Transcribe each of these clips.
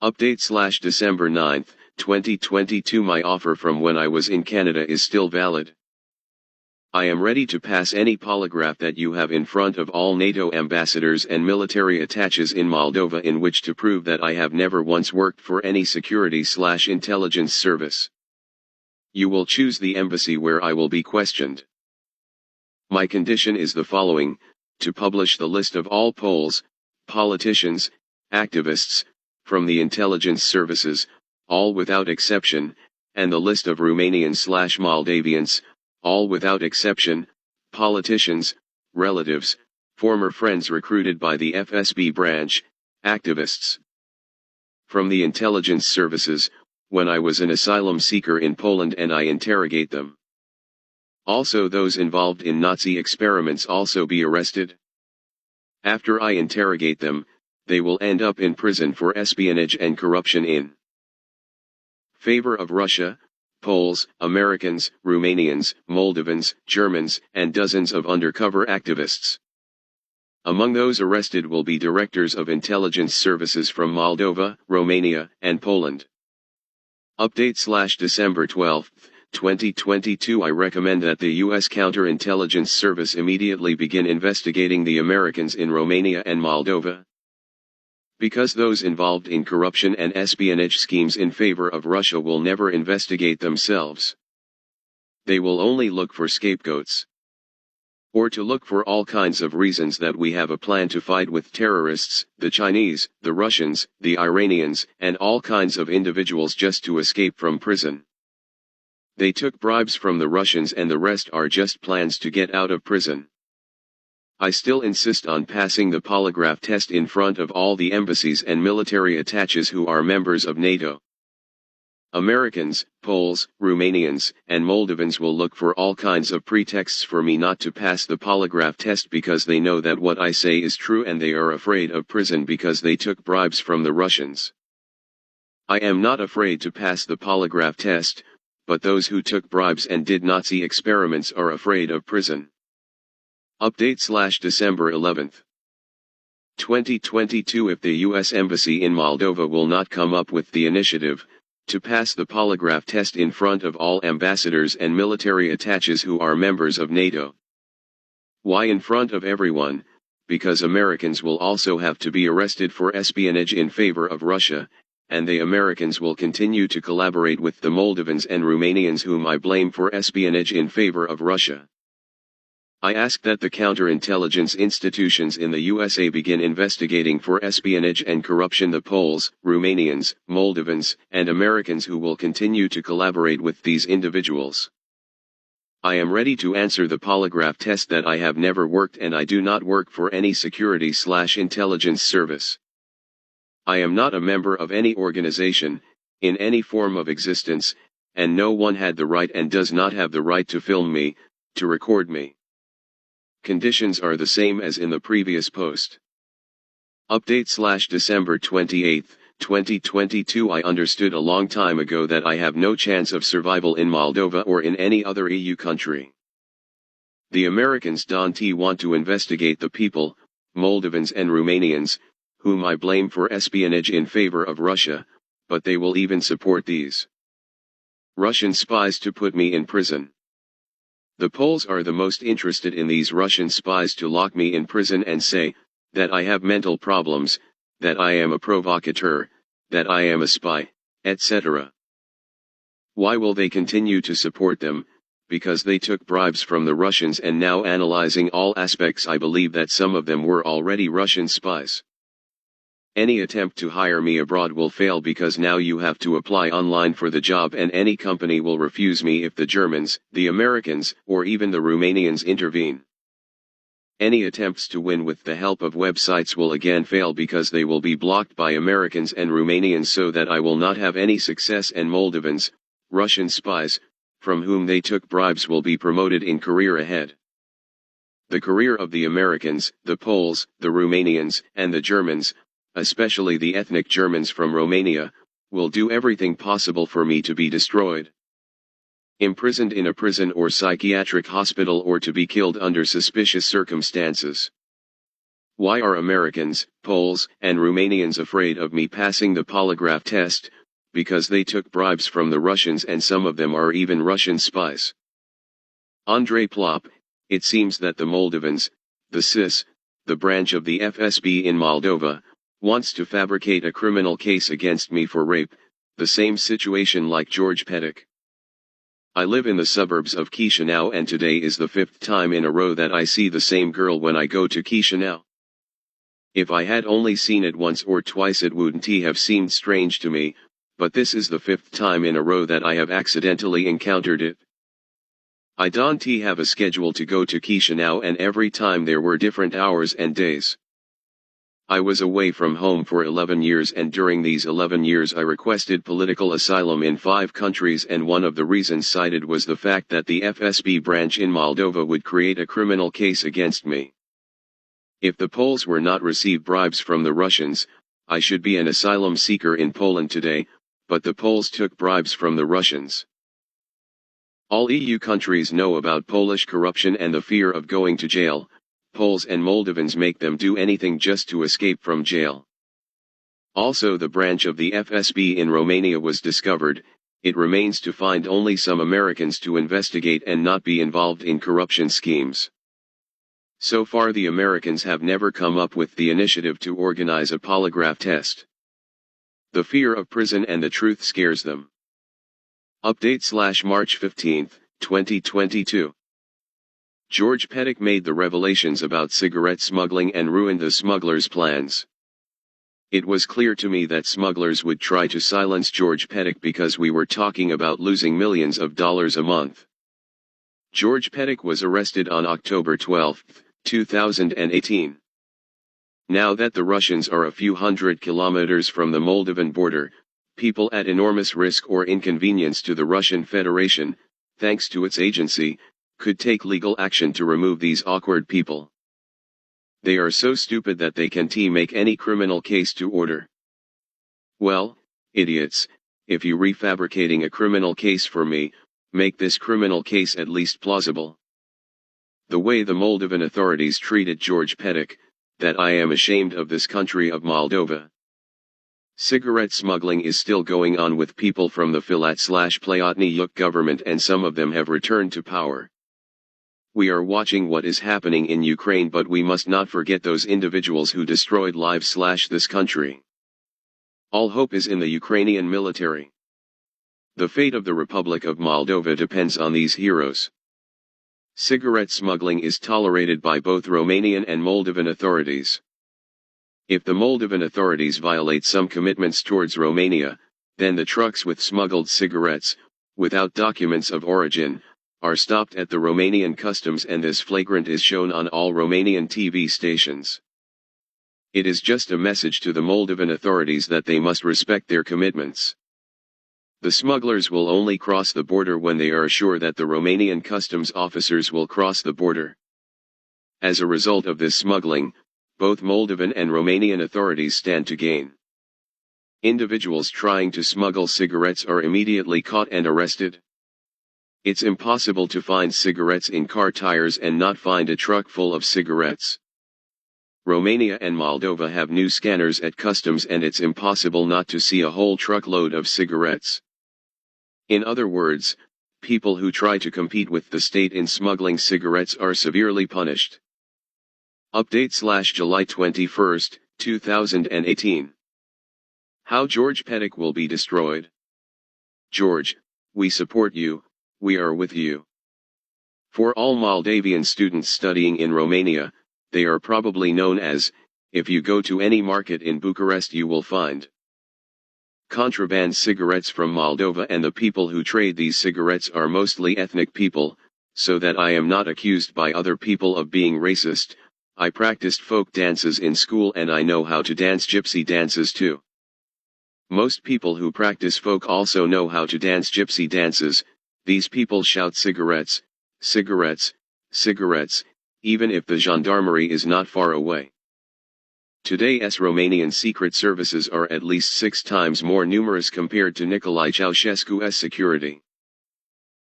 Update December 9, 2022. My offer from when I was in Canada is still valid. I am ready to pass any polygraph that you have in front of all NATO ambassadors and military attaches in Moldova in which to prove that I have never once worked for any security/intelligence service. You will choose the embassy where I will be questioned. My condition is the following: to publish the list of all Poles, politicians, activists, from the intelligence services, all without exception, and the list of Romanians/Moldavians, all without exception, politicians, relatives, former friends recruited by the FSB branch, activists. From the intelligence services, when I was an asylum seeker in Poland, and I interrogate them. Also those involved in Nazi experiments also be arrested. After I interrogate them, they will end up in prison for espionage and corruption in favor of Russia, Poles, Americans, Romanians, Moldovans, Germans, and dozens of undercover activists. Among those arrested will be directors of intelligence services from Moldova, Romania, and Poland. Update December 12, 2022. I recommend that the U.S. Counterintelligence Service immediately begin investigating the Americans in Romania and Moldova, because those involved in corruption and espionage schemes in favor of Russia will never investigate themselves. They will only look for scapegoats, or to look for all kinds of reasons that we have a plan to fight with terrorists, the Chinese, the Russians, the Iranians, and all kinds of individuals just to escape from prison. They took bribes from the Russians, and the rest are just plans to get out of prison. I still insist on passing the polygraph test in front of all the embassies and military attaches who are members of NATO. Americans, Poles, Romanians, and Moldovans will look for all kinds of pretexts for me not to pass the polygraph test because they know that what I say is true, and they are afraid of prison because they took bribes from the Russians. I am not afraid to pass the polygraph test, but those who took bribes and did Nazi experiments are afraid of prison. Update December 11, 2022. If the U.S. Embassy in Moldova will not come up with the initiative to pass the polygraph test in front of all ambassadors and military attaches who are members of NATO. Why in front of everyone? Because Americans will also have to be arrested for espionage in favor of Russia, and the Americans will continue to collaborate with the Moldovans and Romanians whom I blame for espionage in favor of Russia. I ask that the counterintelligence institutions in the USA begin investigating for espionage and corruption the Poles, Romanians, Moldovans, and Americans who will continue to collaborate with these individuals. I am ready to answer the polygraph test that I have never worked, and I do not work for any security/intelligence service. I am not a member of any organization, in any form of existence, and no one had the right and does not have the right to film me, to record me. Conditions are the same as in the previous post. Update December 28, 2022. I understood a long time ago that I have no chance of survival in Moldova or in any other EU country. The Americans don't want to investigate the people, Moldovans and Romanians, whom I blame for espionage in favor of Russia, but they will even support these Russian spies to put me in prison. The Poles are the most interested in these Russian spies to lock me in prison and say that I have mental problems, that I am a provocateur, that I am a spy, etc. Why will they continue to support them? Because they took bribes from the Russians, and now analyzing all aspects I believe that some of them were already Russian spies. Any attempt to hire me abroad will fail because now you have to apply online for the job, and any company will refuse me if the Germans, the Americans, or even the Romanians intervene. Any attempts to win with the help of websites will again fail because they will be blocked by Americans and Romanians, so that I will not have any success, and Moldovans, Russian spies, from whom they took bribes will be promoted in career ahead. The career of the Americans, the Poles, the Romanians, and the Germans, especially the ethnic Germans from Romania, will do everything possible for me to be destroyed, imprisoned in a prison or psychiatric hospital, or to be killed under suspicious circumstances. Why are Americans, Poles, and Romanians afraid of me passing the polygraph test? Because they took bribes from the Russians, and some of them are even Russian spies. Andrei Plop, it seems that the Moldovans, the SIS, the branch of the FSB in Moldova, wants to fabricate a criminal case against me for rape, the same situation like George Petic. I live in the suburbs of Chisinau, and today is the 5th time in a row that I see the same girl when I go to Chisinau. If I had only seen it once or twice it wouldn't have seemed strange to me, but this is the 5th time in a row that I have accidentally encountered it. I don't have a schedule to go to Chisinau, and every time there were different hours and days. I was away from home for 11 years, and during these 11 years I requested political asylum in 5 countries, and one of the reasons cited was the fact that the FSB branch in Moldova would create a criminal case against me. If the Poles were not receive bribes from the Russians, I should be an asylum seeker in Poland today, but the Poles took bribes from the Russians. All EU countries know about Polish corruption and the fear of going to jail. Poles and Moldovans make them do anything just to escape from jail. Also, the branch of the FSB in Romania was discovered. It remains to find only some Americans to investigate and not be involved in corruption schemes. So far the Americans have never come up with the initiative to organize a polygraph test. The fear of prison and the truth scares them. Update/March 15, 2022. George Petic made the revelations about cigarette smuggling and ruined the smugglers' plans. It was clear to me that smugglers would try to silence George Petic because we were talking about losing millions of dollars a month. George Petic was arrested on October 12, 2018. Now that the Russians are a few hundred kilometers from the Moldovan border, people at enormous risk or inconvenience to the Russian Federation, thanks to its agency, could take legal action to remove these awkward people. They are so stupid that they can't make any criminal case to order. Well, idiots, if you refabricating a criminal case for me, make this criminal case at least plausible. The way the Moldovan authorities treated George Petic, that I am ashamed of this country of Moldova. Cigarette smuggling is still going on with people from the Filat/Plahotniuc government, and some of them have returned to power. We are watching what is happening in Ukraine, but we must not forget those individuals who destroyed lives/this country. All hope is in the Ukrainian military. The fate of the Republic of Moldova depends on these heroes. Cigarette smuggling is tolerated by both Romanian and Moldovan authorities. If the Moldovan authorities violate some commitments towards Romania, then the trucks with smuggled cigarettes, without documents of origin, are stopped at the Romanian customs, and this flagrant is shown on all Romanian TV stations. It is just a message to the Moldovan authorities that they must respect their commitments. The smugglers will only cross the border when they are sure that the Romanian customs officers will cross the border. As a result of this smuggling, both Moldovan and Romanian authorities stand to gain. Individuals trying to smuggle cigarettes are immediately caught and arrested. It's impossible to find cigarettes in car tires and not find a truck full of cigarettes. Romania and Moldova have new scanners at customs, and it's impossible not to see a whole truckload of cigarettes. In other words, people who try to compete with the state in smuggling cigarettes are severely punished. Update/July 21, 2018. How George Petic will be destroyed. George, we support you, we are with you. For all Moldavian students studying in Romania, they are probably known as, if you go to any market in Bucharest you will find contraband cigarettes from Moldova, and the people who trade these cigarettes are mostly ethnic people, so that I am not accused by other people of being racist. I practiced folk dances in school, and I know how to dance gypsy dances too. Most people who practice folk also know how to dance gypsy dances. These people shout cigarettes, cigarettes, cigarettes, even if the gendarmerie is not far away. Today's Romanian secret services are at least 6 times more numerous compared to Nicolae Ceausescu's security.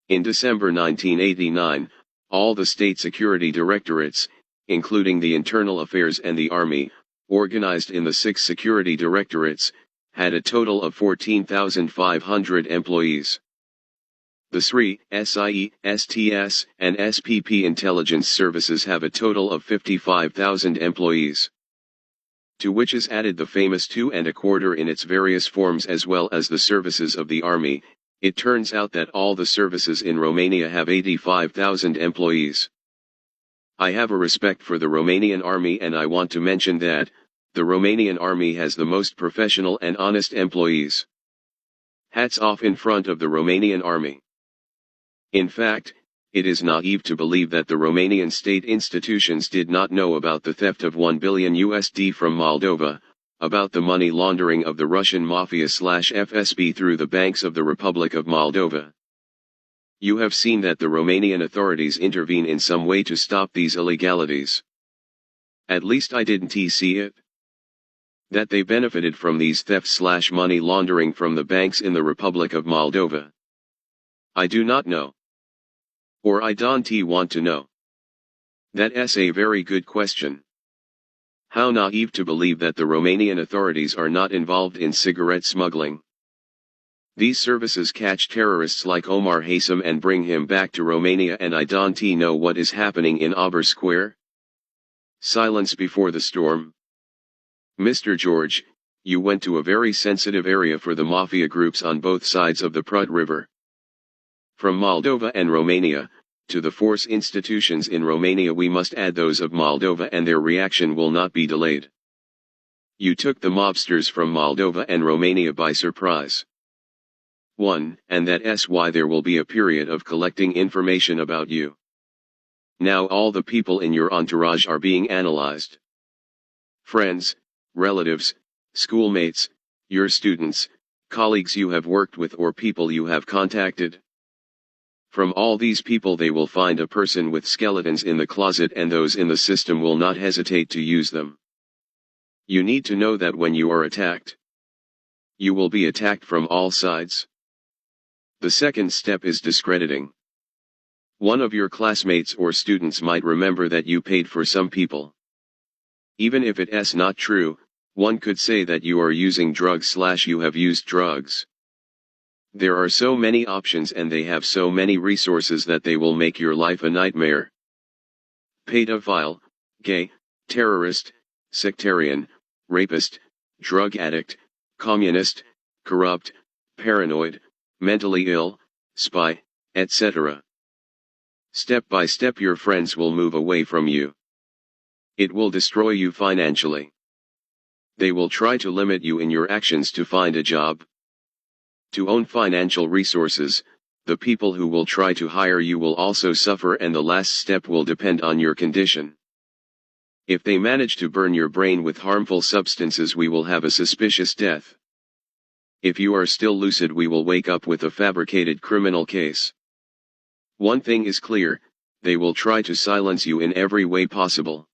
In December 1989, all the state security directorates, including the Internal Affairs and the Army, organized in the 6 security directorates, had a total of 14,500 employees. The SRI, SIE, STS, and SPP intelligence services have a total of 55,000 employees. To which is added the famous 2 1/4 in its various forms as well as the services of the Army. It turns out that all the services in Romania have 85,000 employees. I have a respect for the Romanian Army, and I want to mention that the Romanian Army has the most professional and honest employees. Hats off in front of the Romanian Army. In fact, it is naive to believe that the Romanian state institutions did not know about the theft of $1 billion from Moldova, about the money laundering of the Russian Mafia/FSB through the banks of the Republic of Moldova. You have seen that the Romanian authorities intervene in some way to stop these illegalities. At least I didn't see it. That they benefited from these thefts/money laundering from the banks in the Republic of Moldova. I do not know. Or I don't want to know. That's a very good question. How naive to believe that the Romanian authorities are not involved in cigarette smuggling. These services catch terrorists like Omar Haysam and bring him back to Romania, and I don't know what is happening in Auber Square. Silence before the storm. Mr. George, you went to a very sensitive area for the mafia groups on both sides of the Prut River. From Moldova and Romania, to the force institutions in Romania we must add those of Moldova, and their reaction will not be delayed. You took the mobsters from Moldova and Romania by surprise. 1. And that's why there will be a period of collecting information about you. Now all the people in your entourage are being analyzed. Friends, relatives, schoolmates, your students, colleagues you have worked with or people you have contacted. From all these people they will find a person with skeletons in the closet, and those in the system will not hesitate to use them. You need to know that when you are attacked, you will be attacked from all sides. The second step is discrediting. One of your classmates or students might remember that you paid for some people. Even if it's not true, one could say that you are using drugs/you have used drugs. There are so many options and they have so many resources that they will make your life a nightmare. Pedophile, gay, terrorist, sectarian, rapist, drug addict, communist, corrupt, paranoid, mentally ill, spy, etc. Step by step your friends will move away from you. It will destroy you financially. They will try to limit you in your actions to find a job. To own financial resources, the people who will try to hire you will also suffer, and the last step will depend on your condition. If they manage to burn your brain with harmful substances, we will have a suspicious death. If you are still lucid, we will wake up with a fabricated criminal case. One thing is clear, they will try to silence you in every way possible.